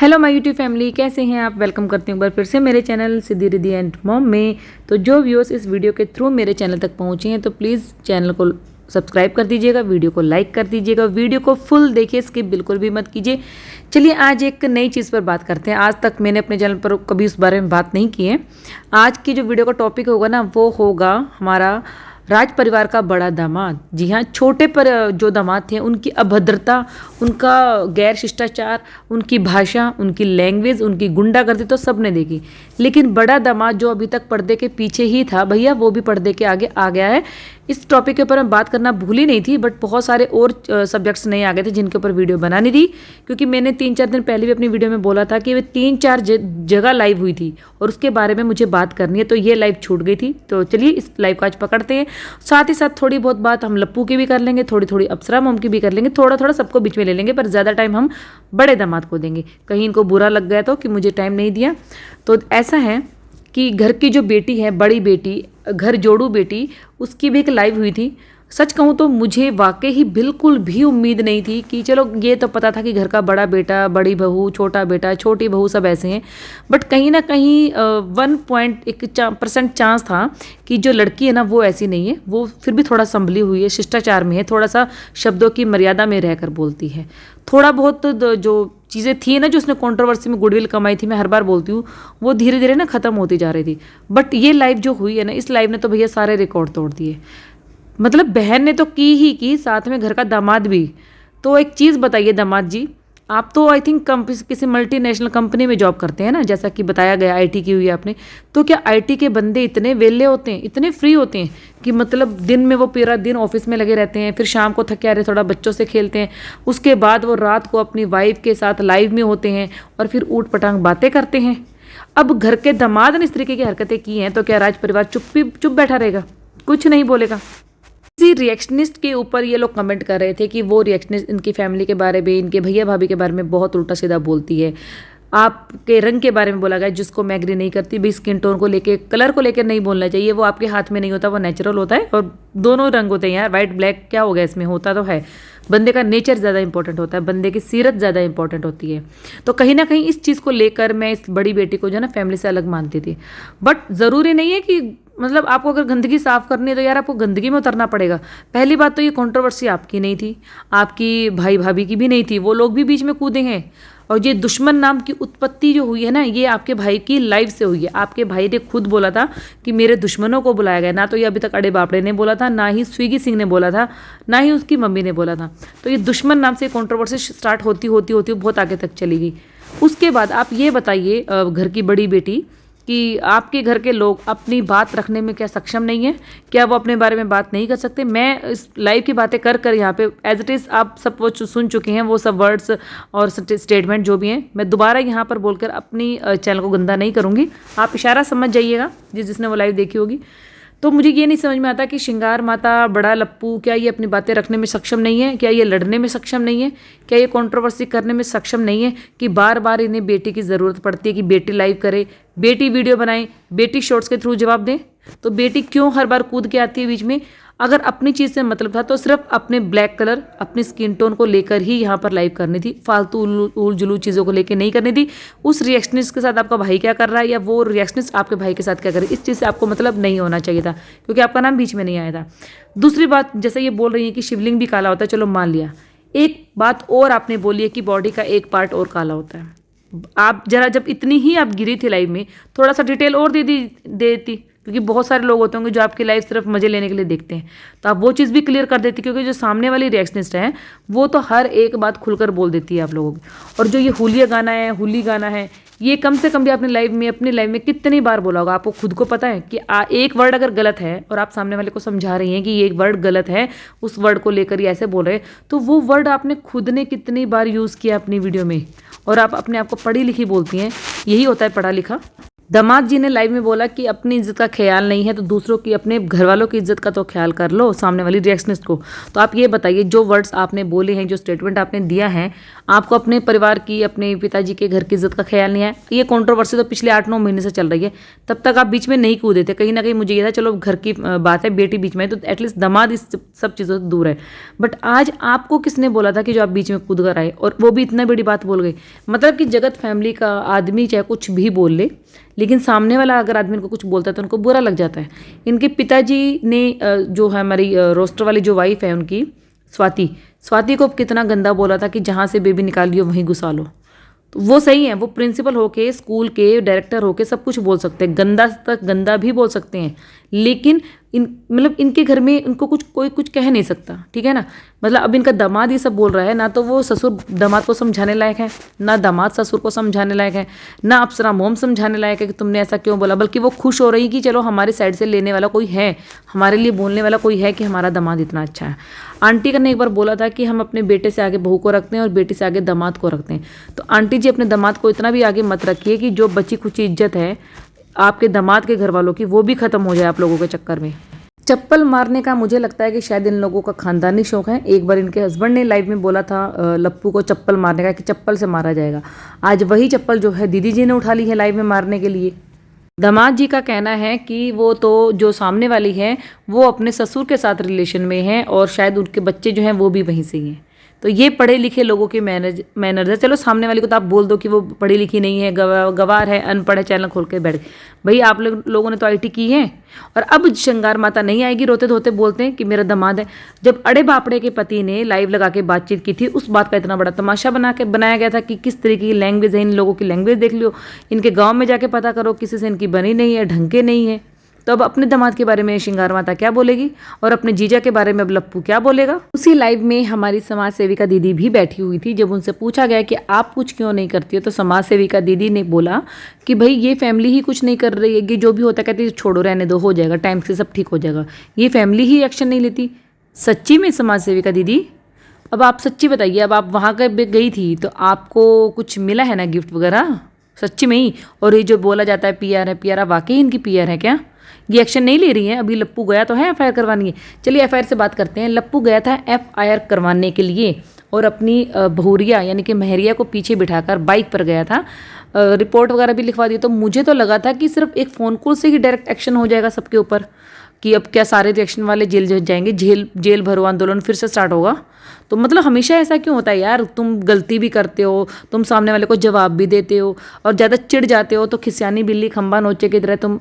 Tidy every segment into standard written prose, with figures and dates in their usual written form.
Hello my YouTube family, कैसे हैं आप। वेलकम करती हूँ एक बार फिर से मेरे channel Siddhi Riddhi and mom में। तो जो व्यूअर्स इस वीडियो के थ्रू मेरे चैनल तक पहुँचे हैं तो प्लीज़ चैनल को सब्सक्राइब कर दीजिएगा, वीडियो को लाइक कर दीजिएगा, वीडियो को फुल देखिए, स्किप बिल्कुल भी मत कीजिए। चलिए आज एक नई चीज़ पर बात करते हैं। आज तक मैंने अपने चैनल पर कभी उस बारे में बात नहीं की है। आज की जो वीडियो का टॉपिक होगा ना, वो होगा हमारा राज परिवार का बड़ा दामाद। जी हाँ, छोटे पर जो दामाद थे उनकी अभद्रता, उनका गैर शिष्टाचार, उनकी भाषा, उनकी लैंग्वेज, उनकी गुंडागर्दी तो सब ने देखी। लेकिन बड़ा दामाद जो अभी तक पर्दे के पीछे ही था भैया, वो भी पर्दे के आगे आ गया है। इस टॉपिक के ऊपर मैं बात करना भूल ही नहीं थी, बट बहुत सारे और सब्जेक्ट्स नहीं आ गए थे जिनके ऊपर वीडियो बनानी थी। क्योंकि मैंने 3-4 दिन पहले भी अपनी वीडियो में बोला था कि वे 3-4 जगह लाइव हुई थी और उसके बारे में मुझे बात करनी है, तो ये लाइव छूट गई थी। तो चलिए इस लाइव का आज पकड़ते हैं। साथ ही साथ थोड़ी बहुत बात हम लप्पू की भी कर लेंगे, थोड़ी थोड़ी अप्सरा मॉम की भी कर लेंगे, थोड़ा थोड़ा सबको बीच में ले लेंगे, पर ज़्यादा टाइम हम बड़े दामाद को देंगे। कहीं इनको बुरा लग गया तो कि मुझे टाइम नहीं दिया। तो ऐसा है कि घर की जो बेटी है, बड़ी बेटी, घर जोड़ू बेटी, उसकी भी एक लाइव हुई थी। सच कहूँ तो मुझे वाकई ही बिल्कुल भी उम्मीद नहीं थी कि चलो ये तो पता था कि घर का बड़ा बेटा, बड़ी बहू, छोटा बेटा, छोटी बहू सब ऐसे हैं, बट कहीं ना कहीं 1% चांस था कि जो लड़की है ना वो ऐसी नहीं है। वो फिर भी थोड़ा संभली हुई है, शिष्टाचार में है, थोड़ा सा शब्दों की मर्यादा में रहकर बोलती है। थोड़ा बहुत जो चीज़ें थी ना जो उसने कंट्रोवर्सी में गुडविल कमाई थी, मैं हर बार बोलती हूँ, वो धीरे धीरे ना ख़त्म होती जा रही थी। बट ये लाइव जो हुई है ना, इस लाइव ने तो भैया सारे रिकॉर्ड तोड़ दिए। मतलब बहन ने तो की ही साथ में घर का दामाद भी। तो एक चीज़ बताइए दामाद जी, आप तो आई थिंक किसी मल्टीनेशनल कंपनी में जॉब करते हैं ना, जैसा कि बताया गया आईटी की हुई है आपने। तो क्या आईटी के बंदे इतने वेले होते हैं, इतने फ्री होते हैं कि मतलब दिन में वो पूरा दिन ऑफिस में लगे रहते हैं, फिर शाम को थके आ रहे थोड़ा बच्चों से खेलते हैं, उसके बाद वो रात को अपनी वाइफ के साथ लाइव में होते हैं और फिर ऊट पटांग बातें करते हैं। अब घर के दामाद ने इस तरीके की हरकतें की हैं तो क्या राज परिवार चुप बैठा रहेगा, कुछ नहीं बोलेगा। किसी रिएक्शनिस्ट के ऊपर ये लोग कमेंट कर रहे थे कि वो रिएक्शनिस्ट इनकी फैमिली के बारे में, इनके भैया भाभी के बारे में बहुत उल्टा सीधा बोलती है। आपके रंग के बारे में बोला गया, जिसको मैं एग्री नहीं करती। भाई स्किन टोन को लेके, कलर को लेकर नहीं बोलना चाहिए, वो आपके हाथ में नहीं होता, वो नेचुरल होता है। और दोनों रंग होते हैं यार, वाइट ब्लैक क्या हो गया इसमें, होता तो है। बंदे का नेचर ज़्यादा इंपॉर्टेंट होता है, बंदे की सीरत ज़्यादा इंपॉर्टेंट होती है। तो कहीं ना कहीं इस चीज़ को लेकर मैं इस बड़ी बेटी को जो है ना फैमिली से अलग मानती थी। बट ज़रूरी नहीं है कि मतलब आपको अगर गंदगी साफ करनी है तो यार आपको गंदगी में उतरना पड़ेगा। पहली बात तो ये कंट्रोवर्सी आपकी नहीं थी, आपकी भाई भाभी की भी नहीं थी, वो लोग भी बीच में कूदे हैं। और ये दुश्मन नाम की उत्पत्ति जो हुई है ना, ये आपके भाई की लाइव से हुई है। आपके भाई ने खुद बोला था कि मेरे दुश्मनों को बुलाया गया। ना तो ये अभी तक अड़े बापड़े ने बोला था, ना ही स्विगी सिंह ने बोला था, ना ही उसकी मम्मी ने बोला था। तो ये दुश्मन नाम से कंट्रोवर्सी स्टार्ट होती बहुत आगे तक चली गई। उसके बाद आप ये बताइए घर की बड़ी बेटी कि आपके घर के लोग अपनी बात रखने में क्या सक्षम नहीं है? क्या वो अपने बारे में बात नहीं कर सकते? मैं इस लाइव की बातें कर यहाँ पे एज इट इज़ आप सब वो सुन चुके हैं, वो सब वर्ड्स और स्टेटमेंट जो भी हैं। मैं दोबारा यहाँ पर बोलकर अपनी चैनल को गंदा नहीं करूँगी, आप इशारा समझ जाइएगा जिसने वो लाइव देखी होगी। तो मुझे ये नहीं समझ में आता कि श्रृंगार माता, बड़ा लप्पू, क्या ये अपनी बातें रखने में सक्षम नहीं है? क्या ये लड़ने में सक्षम नहीं है? क्या ये कंट्रोवर्सी करने में सक्षम नहीं है कि बार बार इन्हें बेटी की ज़रूरत पड़ती है कि बेटी लाइव करे, बेटी वीडियो बनाए, बेटी शॉर्ट्स के थ्रू जवाब दें? तो बेटी क्यों हर बार कूद के आती है बीच में? अगर अपनी चीज़ से मतलब था तो सिर्फ अपने ब्लैक कलर, अपनी स्किन टोन को लेकर ही यहाँ पर लाइव करनी थी, फालतू उल जुलू चीज़ों को लेकर नहीं करनी थी। उस रिएक्शनिस्ट के साथ आपका भाई क्या कर रहा है या वो रिएक्शनिस्ट आपके भाई के साथ क्या कर रही है, इस चीज़ से आपको मतलब नहीं होना चाहिए था, क्योंकि आपका नाम बीच में नहीं आया था। दूसरी बात, जैसे ये बोल रही है कि शिवलिंग भी काला होता है, चलो मान लिया। एक बात और आपने बोली है कि बॉडी का एक पार्ट और काला होता है। आप जरा जब इतनी ही आप गिरी थी लाइव में, थोड़ा सा डिटेल और देती, क्योंकि बहुत सारे लोग होते होंगे जो आपकी लाइव सिर्फ मजे लेने के लिए देखते हैं, तो आप वो चीज़ भी क्लियर कर देती, क्योंकि जो सामने वाली रिएक्शनिस्ट है वो तो हर एक बात खुलकर बोल देती है आप लोगों की। और जो ये हुलिया गाना है, हुली गाना है, ये कम से कम भी आपने अपनी लाइव में कितनी बार बोला होगा, आपको खुद को पता है कि एक वर्ड अगर गलत है और आप सामने वाले को समझा रही हैं कि ये एक वर्ड गलत है, उस वर्ड को लेकर ये ऐसे बोल रहे हैं, तो वो वर्ड आपने खुद ने कितनी बार यूज़ किया अपनी वीडियो में। और आप अपने आप को पढ़ी लिखी बोलती हैं, यही होता है पढ़ा लिखा। दामाद जी ने लाइव में बोला कि अपनी इज्जत का ख्याल नहीं है तो दूसरों की, अपने घर वालों की इज्जत का तो ख्याल कर लो, सामने वाली रिएक्शनिस्ट को। तो आप ये बताइए, जो वर्ड्स आपने बोले हैं, जो स्टेटमेंट आपने दिया है, आपको अपने परिवार की, अपने पिताजी के घर की इज्जत का ख्याल नहीं है। ये कंट्रोवर्सी तो पिछले 8-9 महीने से चल रही है, तब तक आप बीच में नहीं कूदे थे। कहीं ना कहीं मुझे ये था चलो घर की बात है, बेटी बीच में है तो एटलीस्ट दामाद इस सब चीज़ों से दूर है। बट आज आपको किसने बोला था कि जो आप बीच में कूद कर आए, और वो भी इतना बड़ी बात बोल गए। मतलब कि जगत फैमिली का आदमी चाहे कुछ भी बोल ले, लेकिन सामने वाला अगर आदमी इनको कुछ बोलता है तो उनको बुरा लग जाता है। इनके पिताजी ने जो है हमारी रोस्टर वाली जो वाइफ है उनकी, स्वाति को कितना गंदा बोला था कि जहाँ से बेबी निकाल लियो वहीं घुसा लो। तो वो सही है, वो प्रिंसिपल होके, स्कूल के डायरेक्टर होके सब कुछ बोल सकते हैं, गंदा तक गंदा भी बोल सकते हैं, लेकिन मतलब इनके घर में इनको कोई कुछ कह नहीं सकता, ठीक है ना। मतलब अब इनका दामाद ये सब बोल रहा है, ना तो वो ससुर दामाद को समझाने लायक है, ना दामाद ससुर को समझाने लायक है, ना अप्सरा मोम समझाने लायक है कि तुमने ऐसा क्यों बोला। बल्कि वो खुश हो रही कि चलो हमारे साइड से लेने वाला कोई है, हमारे लिए बोलने वाला कोई है कि हमारा दामाद इतना अच्छा है। आंटी ने एक बार बोला था कि हम अपने बेटे से आगे बहू को रखते हैं और बेटी से आगे दामाद को रखते हैं। तो आंटी जी अपने दामाद को इतना भी आगे मत रखिए कि जो बची खुची इज्जत है आपके दामाद के घर वालों की, वो भी खत्म हो जाए आप लोगों के चक्कर में। चप्पल मारने का मुझे लगता है कि शायद इन लोगों का खानदानी शौक है। एक बार इनके हस्बैंड ने लाइव में बोला था लप्पू को चप्पल मारने का, कि चप्पल से मारा जाएगा। आज वही चप्पल जो है दीदी जी ने उठा ली है लाइव में मारने के लिए। दामाद जी का कहना है कि वो तो जो सामने वाली है वो अपने ससुर के साथ रिलेशन में है और शायद उनके बच्चे जो हैं वो भी वहीं से ही हैं। तो ये पढ़े लिखे लोगों के मैनर्स है। चलो सामने वाले को तो आप बोल दो कि वो पढ़ी लिखी नहीं है, गवार है, अनपढ़ है, चैनल खोल के बैठ गए। भाई आप लोगों ने तो आईटी की है। और अब श्रृंगार माता नहीं आएगी, रोते धोते बोलते हैं कि मेरा दामाद है। जब अड़े बापड़े के पति ने लाइव लगा के बातचीत की थी, उस बात का इतना बड़ा तमाशा बनाया गया था कि किस तरीके की लैंग्वेज है, इन लोगों की लैंग्वेज देख लो, इनके गाँव में जाके पता करो, किसी से इनकी बनी नहीं है, ढंग के नहीं है। तो अब अपने दामाद के बारे में श्रृंगार माता क्या बोलेगी और अपने जीजा के बारे में अब लप्पू क्या बोलेगा। उसी लाइव में हमारी समाज सेविका दीदी भी बैठी हुई थी। जब उनसे पूछा गया कि आप कुछ क्यों नहीं करती हो, तो समाज सेविका दीदी ने बोला कि भाई ये फैमिली ही कुछ नहीं कर रही है, ये जो भी होता है कहती है छोड़ो रहने दो, हो जाएगा, टाइम से सब ठीक हो जाएगा। ये फैमिली ही एक्शन नहीं लेती। सच्ची में समाज सेविका दीदी, अब आप सच्ची बताइए, अब आप वहाँ गई थी तो आपको कुछ मिला है ना गिफ्ट वगैरह, सच्ची में ही। और ये जो बोला जाता है पीआर है, पीआर वाकई इनकी पीआर है क्या? ये एक्शन नहीं ले रही हैं। अभी लप्पू गया तो है एफआईआर करवानी है। चलिए एफआईआर से बात करते हैं। लप्पू गया था एफआईआर करवाने के लिए और अपनी बहुरिया यानी कि महरिया को पीछे बिठाकर बाइक पर गया था। रिपोर्ट वगैरह भी लिखवा दी। तो मुझे तो लगा था कि सिर्फ एक फ़ोन कॉल से ही डायरेक्ट एक्शन हो जाएगा सबके ऊपर, कि अब क्या सारे रिएक्शन वाले जेल जाएंगे, जेल भरो आंदोलन फिर से स्टार्ट होगा। तो मतलब हमेशा ऐसा क्यों होता है यार? तुम गलती भी करते हो, तुम सामने वाले को जवाब भी देते हो और ज़्यादा चिढ़ जाते हो तो खिसियानी बिल्ली खंबा नोचे की तरह तुम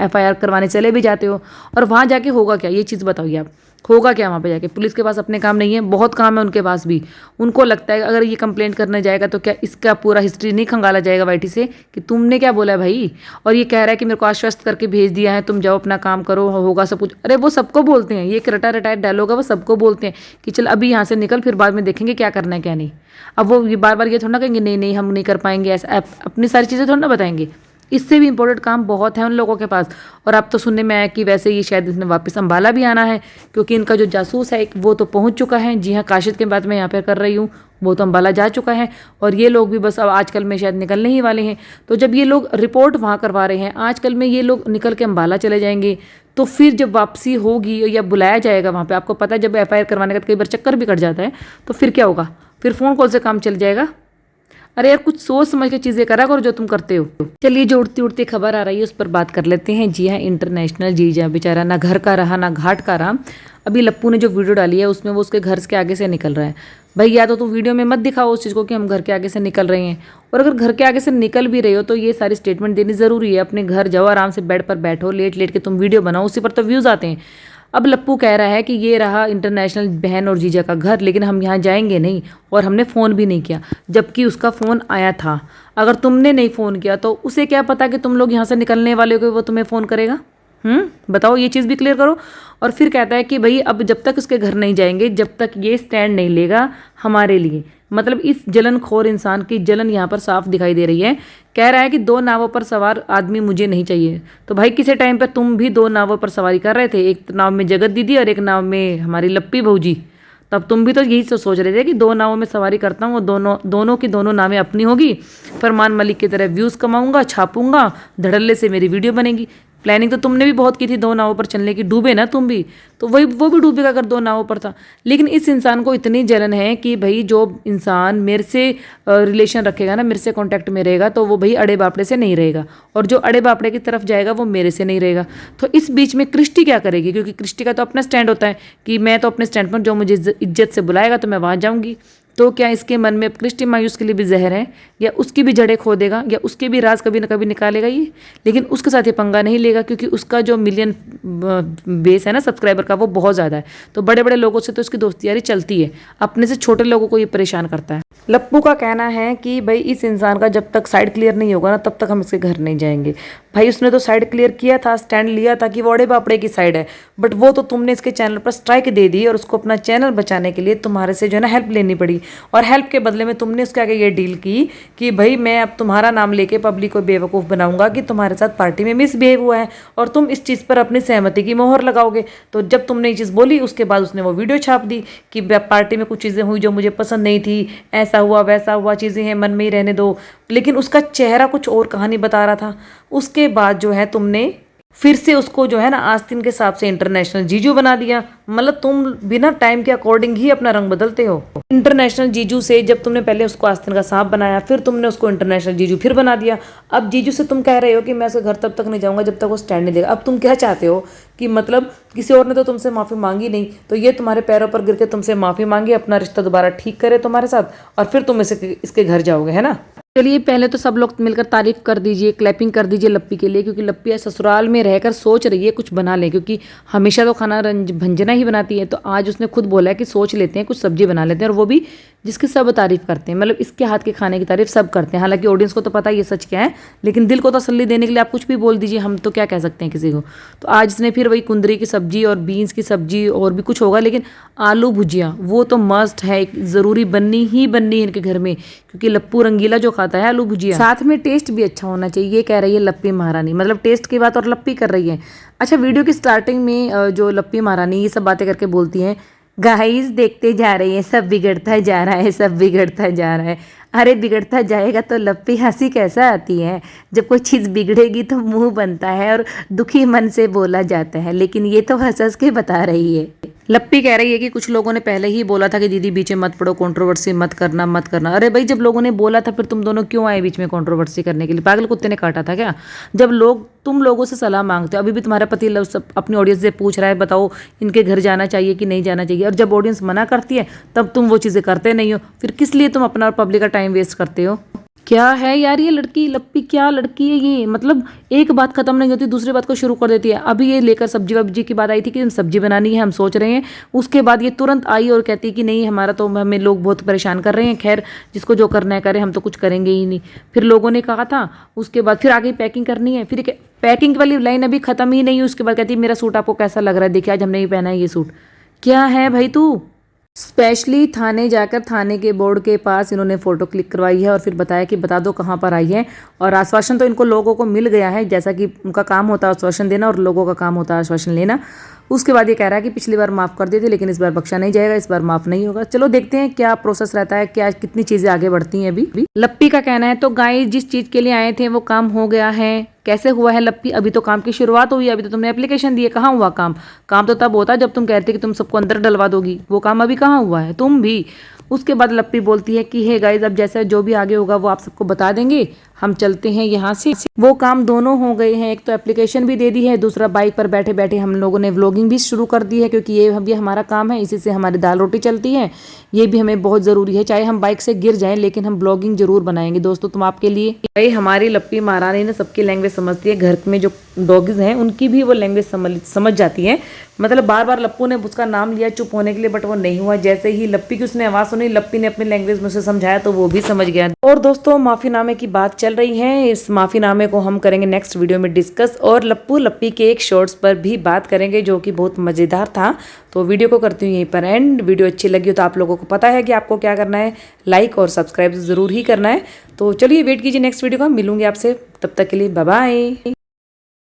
एफआईआर करवाने चले भी जाते हो। और वहाँ जाके होगा क्या, ये चीज़ बताइए आप, होगा क्या वहाँ पे जाके? पुलिस के पास अपने काम नहीं है? बहुत काम है उनके पास भी। उनको लगता है अगर ये कंप्लेंट करने जाएगा तो क्या इसका पूरा हिस्ट्री नहीं खंगाला जाएगा वाईटी से कि तुमने क्या बोला है भाई। और ये कह रहा है कि मेरे को आश्वस्त करके भेज दिया है, तुम जाओ अपना काम करो, होगा सब कुछ। अरे वो सबको बोलते हैं, ये एक रटा रटाया डायलॉग है, वो सबको बोलते हैं कि चल अभी यहाँ से निकल, फिर बाद में देखेंगे क्या करना है क्या नहीं। अब वो ये बार बार ये थोड़ा ना कहेंगे नहीं नहीं हम नहीं कर पाएंगे, ऐसा अपनी सारी चीज़ें थोड़ा ना बताएंगे। इससे भी इंपॉर्टेंट काम बहुत है उन लोगों के पास। और अब तो सुनने में आया कि वैसे ही शायद इसने वापस अम्बाला भी आना है, क्योंकि इनका जो जासूस है वो तो पहुंच चुका है। जी हाँ, काशिद के बात मैं यहाँ पर कर रही हूँ, वो तो अम्बाला जा चुका है। और ये लोग भी बस अब आजकल में शायद निकलने ही वाले हैं। तो जब ये लोग रिपोर्ट वहाँ करवा रहे हैं, आजकल में ये लोग निकल के अम्बाला चले जाएंगे, तो फिर जब वापसी होगी या बुलाया जाएगा वहाँ पे, आपको पता है जब एफआईआर करवाने का कई बार चक्कर भी कट जाता है, तो फिर क्या होगा? फिर फ़ोन कॉल से काम चल जाएगा। अरे यार कुछ सोच समझ के चीज़ें करा करो जो तुम करते हो। चलिए जो उड़ती उड़ती खबर आ रही है उस पर बात कर लेते हैं। जी हाँ, इंटरनेशनल जीजा बेचारा ना घर का रहा ना घाट का रहा। अभी लप्पू ने जो वीडियो डाली है उसमें वो उसके घर के आगे से निकल रहा है। भाई या तो तुम वीडियो में मत दिखाओ उस चीज़ को कि हम घर के आगे से निकल रहे हैं, और अगर घर के आगे से निकल भी रहे हो तो ये सारी स्टेटमेंट देनी ज़रूरी है। अपने घर जाओ, आराम से बेड पर बैठो, लेट लेट के तुम वीडियो बनाओ, उसी पर तो व्यूज़ आते हैं। अब लप्पू कह रहा है कि ये रहा इंटरनेशनल बहन और जीजा का घर, लेकिन हम यहाँ जाएंगे नहीं और हमने फ़ोन भी नहीं किया, जबकि उसका फ़ोन आया था। अगर तुमने नहीं फ़ोन किया तो उसे क्या पता कि तुम लोग यहाँ से निकलने वाले हो, वो तुम्हें फ़ोन करेगा? बताओ, ये चीज़ भी क्लियर करो। और फिर कहता है कि भाई अब जब तक उसके घर नहीं जाएंगे, जब तक ये स्टैंड नहीं लेगा हमारे लिए। मतलब इस जलनखोर इंसान की जलन यहाँ पर साफ दिखाई दे रही है। कह रहा है कि 2 नावों पर सवार आदमी मुझे नहीं चाहिए। तो भाई किसी टाइम पर तुम भी 2 नावों पर सवारी कर रहे थे, एक नाव में जगत दीदी और एक नाव में हमारी लप्पी भौजी। तब तुम भी तो यही सोच रहे थे कि 2 नावों में सवारी करता हूँ, दोनों की दोनों नावें अपनी होगी, फरमान मलिक की तरह व्यूज़ कमाऊंगा, छापूंगा, धड़ल्ले से मेरी वीडियो बनेगी। प्लानिंग तो तुमने भी बहुत की थी 2 नावों पर चलने की, डूबे ना तुम भी, तो वो भी डूबेगा अगर 2 नावों पर था। लेकिन इस इंसान को इतनी जलन है कि भाई जो इंसान मेरे से रिलेशन रखेगा ना, मेरे से कांटेक्ट में रहेगा, तो वो भाई अड़े बापड़े से नहीं रहेगा, और जो अड़े बापड़े की तरफ जाएगा वो मेरे से नहीं रहेगा। तो इस बीच में क्रिस्टी क्या करेगी, क्योंकि क्रिस्टी का तो अपना स्टैंड होता है कि मैं तो अपने स्टैंड पर, जो मुझे इज्जत से बुलाएगा तो मैं वहाँ जाऊँगी। तो क्या इसके मन में क्रिस्टी मायूस के लिए भी जहर है, या उसकी भी जड़ें खो देगा, या उसके भी राज कभी ना कभी निकालेगा ये। लेकिन उसके साथ ये पंगा नहीं लेगा, क्योंकि उसका जो मिलियन बेस है ना सब्सक्राइबर का, वो बहुत ज़्यादा है। तो बड़े बड़े लोगों से तो उसकी दोस्ती यारी चलती है, अपने से छोटे लोगों को ये परेशान करता है। लप्पू का कहना है कि भाई इस इंसान का जब तक साइड क्लियर नहीं होगा ना, तब तक हम इसके घर नहीं जाएंगे। भाई उसने तो साइड क्लियर किया था, स्टैंड लिया था कि वो अड़े बापड़े की साइड है, बट वो तो तुमने इसके चैनल पर स्ट्राइक दे दी, और उसको अपना चैनल बचाने के लिए तुम्हारे से जो है ना हेल्प लेनी पड़ी, और हेल्प के बदले में तुमने उसके आगे ये डील की कि भाई मैं अब तुम्हारा नाम लेके पब्लिक को बेवकूफ़ बनाऊंगा कि तुम्हारे साथ पार्टी में मिसबिहेव हुआ है, और तुम इस चीज़ पर अपनी सहमति की मोहर लगाओगे। तो जब तुमने ये चीज़ बोली, उसके बाद उसने वो वीडियो छाप दी कि पार्टी में कुछ चीज़ें हुई जो मुझे पसंद नहीं थी, ऐसा हुआ वैसा हुआ, चीज़ें हैं मन में ही रहने दो। लेकिन उसका चेहरा कुछ और कहानी बता रहा था। उसके बाद जो है तुमने फिर से उसको जो है ना आस्तीन के हिसाब से इंटरनेशनल जीजू बना दिया। मतलब तुम बिना टाइम के अकॉर्डिंग ही अपना रंग बदलते हो। इंटरनेशनल जीजू से जब तुमने पहले उसको आस्तीन का सांप बनाया, फिर तुमने उसको इंटरनेशनल जीजू फिर बना दिया। अब जीजू से तुम कह रहे हो कि मैं उसके घर तब तक नहीं जाऊंगा जब तक वो स्टैंड नहीं देगा। अब तुम क्या चाहते हो कि मतलब किसी और ने तो तुमसे माफ़ी मांगी नहीं, तो ये तुम्हारे पैरों पर गिर के तुमसे माफ़ी मांगे, अपना रिश्ता दोबारा ठीक करे तुम्हारे साथ, और फिर तुम इसके घर जाओगे, है ना। चलिए पहले तो सब लोग मिलकर तारीफ कर दीजिए, क्लैपिंग कर दीजिए लप्पी के लिए, क्योंकि लप्पी ससुराल में रहकर सोच रही है कुछ बना ले, क्योंकि हमेशा तो खाना भंजना ही बनाती है। तो आज उसने खुद बोला है कि सोच लेते हैं, कुछ सब्जी बना लेते हैं, और वो भी जिसकी सब तारीफ करते हैं, मतलब इसके हाथ के खाने की तारीफ सब करते हैं। हालांकि ऑडियंस को तो पता है ये सच क्या है, लेकिन दिल को तसल्ली देने के लिए आप कुछ भी बोल दीजिए, हम तो क्या कह सकते हैं किसी को। तो आज इसने फिर वही कुंदरी की सब्जी और बीन्स की सब्जी, और भी कुछ होगा, लेकिन आलू भुजिया वो तो मस्ट है, ज़रूरी बननी ही बननी है इनके घर में, क्योंकि लप्पू रंगीला जो खाता है आलू भुजिया, साथ में टेस्ट भी अच्छा होना चाहिए, ये कह रही है लप्पी महारानी। मतलब टेस्ट की बात और लप्पी कर रही है। अच्छा, वीडियो की स्टार्टिंग में जो लप्पी महारानी ये सब बातें करके बोलती हैं, गाइस देखते जा रहे हैं, सब बिगड़ता जा रहा है, सब बिगड़ता जा रहा है। अरे बिगड़ता जाएगा तो लप्पी हंसी कैसा आती है, जब कोई चीज़ बिगड़ेगी तो मुंह बनता है और दुखी मन से बोला जाता है, लेकिन ये तो हंस हंस के बता रही है। लप्पी कह रही है कि कुछ लोगों ने पहले ही बोला था कि दीदी बीच में मत पड़ो, कंट्रोवर्सी मत करना मत करना। अरे भाई, जब लोगों ने बोला था फिर तुम दोनों क्यों आए बीच में कंट्रोवर्सी करने के लिए? पागल कुत्ते ने काटा था क्या? जब तुम लोगों से सलाह मांगते हो, अभी भी तुम्हारा पति अपनी ऑडियंस से पूछ रहा है बताओ इनके घर जाना चाहिए कि नहीं जाना चाहिए, और जब ऑडियंस मना करती है तब तुम वो चीज़ें करते नहीं हो, फिर किस लिए तुम अपना और पब्लिक का टाइम वेस्ट करते हो? क्या है यार ये लड़की लप्पी, क्या लड़की है ये? मतलब एक बात खत्म नहीं होती दूसरी बात को शुरू कर देती है। अभी ये लेकर सब्जी वब्जी की बात आई थी कि हम सब्जी बनानी है, हम सोच रहे हैं, उसके बाद ये तुरंत आई और कहती है कि नहीं हमारा तो, हमें लोग बहुत परेशान कर रहे हैं, खैर जिसको जो करना है करे, हम तो कुछ करेंगे ही नहीं। फिर लोगों ने कहा था, उसके बाद फिर आगे पैकिंग करनी है, फिर पैकिंग वाली लाइन अभी खत्म ही नहीं हुई, उसके बाद कहती है मेरा सूट आपको कैसा लग रहा है, देखिए आज हमने ही पहना है ये सूट। क्या है भाई तू? स्पेशली थाने जाकर थाने के बोर्ड के पास इन्होंने फ़ोटो क्लिक करवाई है, और फिर बताया कि बता दो कहाँ पर आई है। और आश्वासन तो इनको लोगों को मिल गया है, जैसा कि उनका काम होता है आश्वासन देना और लोगों का काम होता है आश्वासन लेना। उसके बाद ये कह रहा है कि पिछली बार माफ़ कर दिए थे, लेकिन इस बार बख्शा नहीं जाएगा, इस बार माफ़ नहीं होगा। चलो देखते हैं क्या प्रोसेस रहता है, क्या कितनी चीज़ें आगे बढ़ती हैं। अभी लप्पी का कहना है तो गाइस जिस चीज़ के लिए आए थे वो काम हो गया है। कैसे हुआ है लप्पी? अभी तो काम की शुरुआत हुई है, अभी तो तुमने एप्लीकेशन दी है, कहाँ हुआ काम? काम तो तब होता जब तुम कहते कि तुम सबको अंदर डलवा दोगी, वो काम अभी कहाँ हुआ है? तुम भी। उसके बाद लप्पी बोलती है कि हे गाइस, अब जैसा जो भी आगे होगा वो आप सबको बता देंगे, हम चलते हैं यहाँ से। वो काम दोनों हो गए हैं, एक तो एप्लीकेशन भी दे दी है, दूसरा बाइक पर बैठे बैठे हम लोगों ने व्लॉगिंग भी शुरू कर दी है, क्योंकि ये भी हमारा काम है, इसी से हमारी दाल रोटी चलती है, ये भी हमें बहुत ज़रूरी है। चाहे हम बाइक से गिर जाएं लेकिन हम ब्लॉगिंग जरूर बनाएंगे दोस्तों, तुम आपके लिए। भाई हमारी लप्पी महारानी ने सबकी लैंग्वेज समझती है, घर में जो डॉगीज हैं उनकी भी वो लैंग्वेज समझ जाती है। मतलब बार बार लप्पू ने उसका नाम लिया चुप होने के लिए, बट वो नहीं हुआ। जैसे ही लप्पी की उसने आवाज़ सुनी, लप्पी ने अपनी लैंग्वेज में उसे समझाया तो वो भी समझ गया। और दोस्तों माफ़ीनामे की बात चल रही है, इस माफ़ीनामे को हम करेंगे नेक्स्ट वीडियो में डिस्कस, और लप्पू लप्पी के एक शॉर्ट्स पर भी बात करेंगे जो कि बहुत मज़ेदार था। तो वीडियो को करती हूँ यहीं पर एंड। वीडियो अच्छी लगी हो तो आप लोगों को पता है कि आपको क्या करना है, लाइक और सब्सक्राइब ज़रूर ही करना है। तो चलिए वेट कीजिए नेक्स्ट वीडियो का, मिलूंगी आपसे, तब तक के लिए बाय बाय।